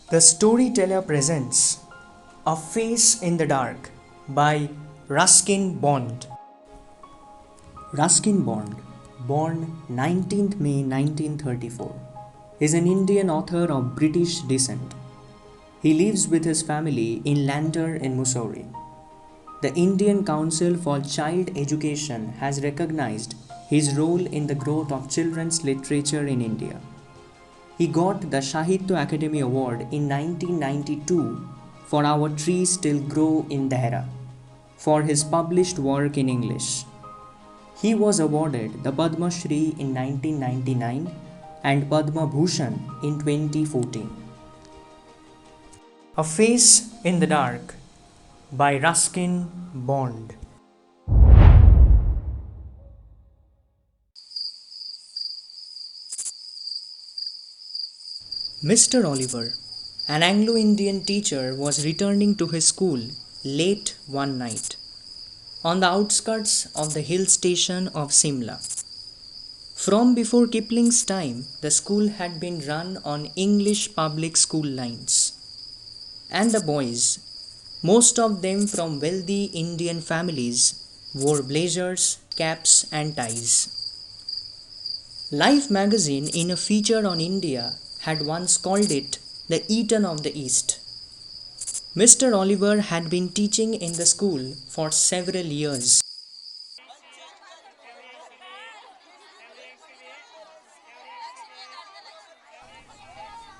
The storyteller presents A Face in the Dark by Ruskin Bond. Ruskin Bond, born 19th May 1934, is an Indian author of British descent. He lives with his family in Lanter in Missouri. The Indian Council for Child Education has recognized his role in the growth of children's literature in India. He got the Sahitya Academy Award in 1992 for Our Trees Still Grow in Dehra for his published work in English. He was awarded the Padma Shri in 1999 and Padma Bhushan in 2014. A Face in the Dark by Ruskin Bond. Mr. Oliver, an Anglo-Indian teacher, was returning to his school late one night on the outskirts of the hill station of Simla. From before Kipling's time, the school had been run on English public school lines. And the boys, most of them from wealthy Indian families, wore blazers, caps and ties. Life magazine, in a feature on India, had once called it the Eton of the East. Mr. Oliver had been teaching in the school for several years.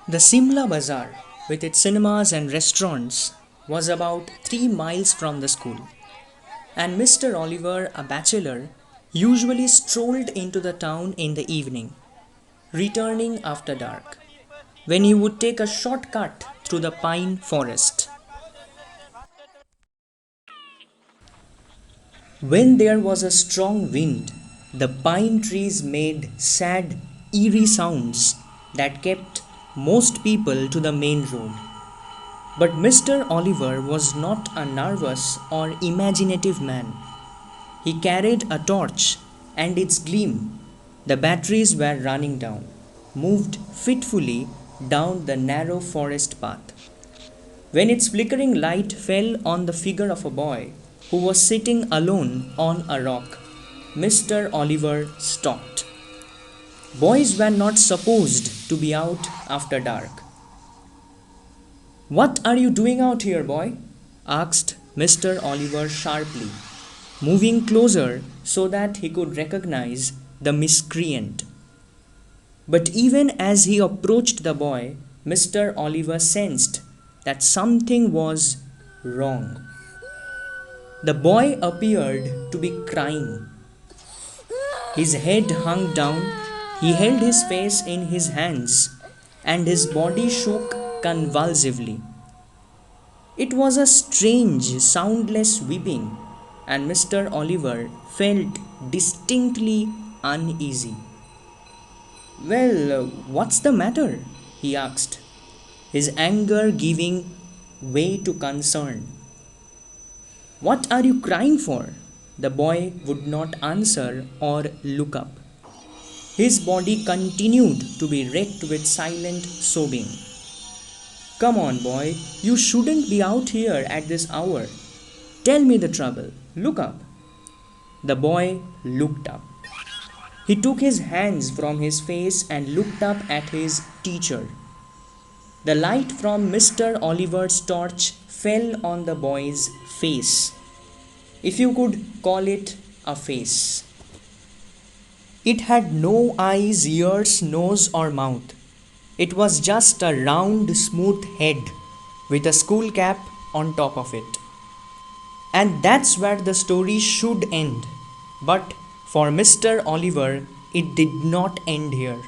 The Simla Bazaar, with its cinemas and restaurants, was about 3 miles from the school, and Mr. Oliver, a bachelor, usually strolled into the town in the evening, returning after dark, when he would take a short cut through the pine forest. When there was a strong wind, the pine trees made sad, eerie sounds that kept most people to the main road. But Mr. Oliver was not a nervous or imaginative man. He carried a torch, and its gleam, the batteries were running down, moved fitfully down the narrow forest path. When its flickering light fell on the figure of a boy who was sitting alone on a rock, Mr. Oliver stopped. Boys were not supposed to be out after dark. "What are you doing out here, boy?" asked Mr. Oliver sharply, moving closer so that he could recognize the miscreant. But even as he approached the boy, Mr. Oliver sensed that something was wrong. The boy appeared to be crying. His head hung down, he held his face in his hands, and his body shook convulsively. It was a strange, soundless weeping, and Mr. Oliver felt distinctly uneasy. "Well, what's the matter?" he asked, his anger giving way to concern. "What are you crying for?" The boy would not answer or look up. His body continued to be wrecked with silent sobbing. "Come on, boy, you shouldn't be out here at this hour. Tell me the trouble. Look up." The boy looked up. He took his hands from his face and looked up at his teacher. The light from Mr. Oliver's torch fell on the boy's face, if you could call it a face. It had no eyes, ears, nose, or mouth. It was just a round, smooth head with a school cap on top of it. And that's where the story should end. But for Mr. Oliver, it did not end here.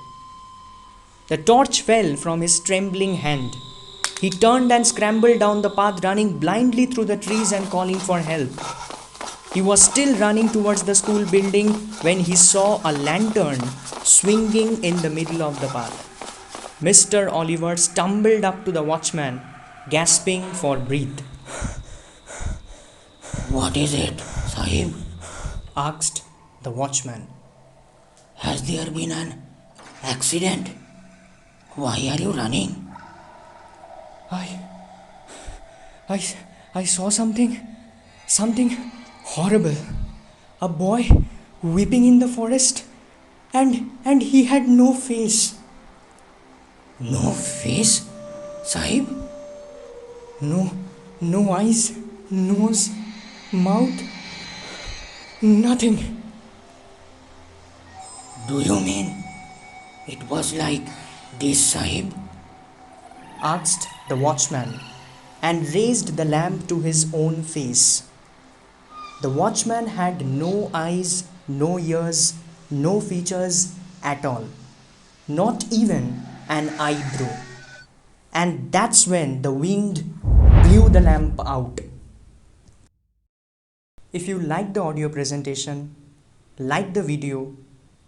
The torch fell from his trembling hand. He turned and scrambled down the path, running blindly through the trees and calling for help. He was still running towards the school building when he saw a lantern swinging in the middle of the path. Mr. Oliver stumbled up to the watchman, gasping for breath. "What is it, Sahib?" asked the watchman. "Has there been an accident? Why are you running?" I, I, I saw something horrible. A boy weeping in the forest, and he had no face. No face, Sahib? No, no eyes, nose, mouth, nothing. Do you mean it was like this, Sahib? Asked the watchman, and raised the lamp to his own face. The watchman had no eyes, no ears, no features at all, not even an eyebrow. And that's when the wind blew the lamp out. If you like the audio presentation, like the video,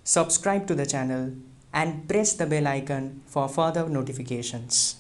subscribe to the channel, and press the bell icon for further notifications.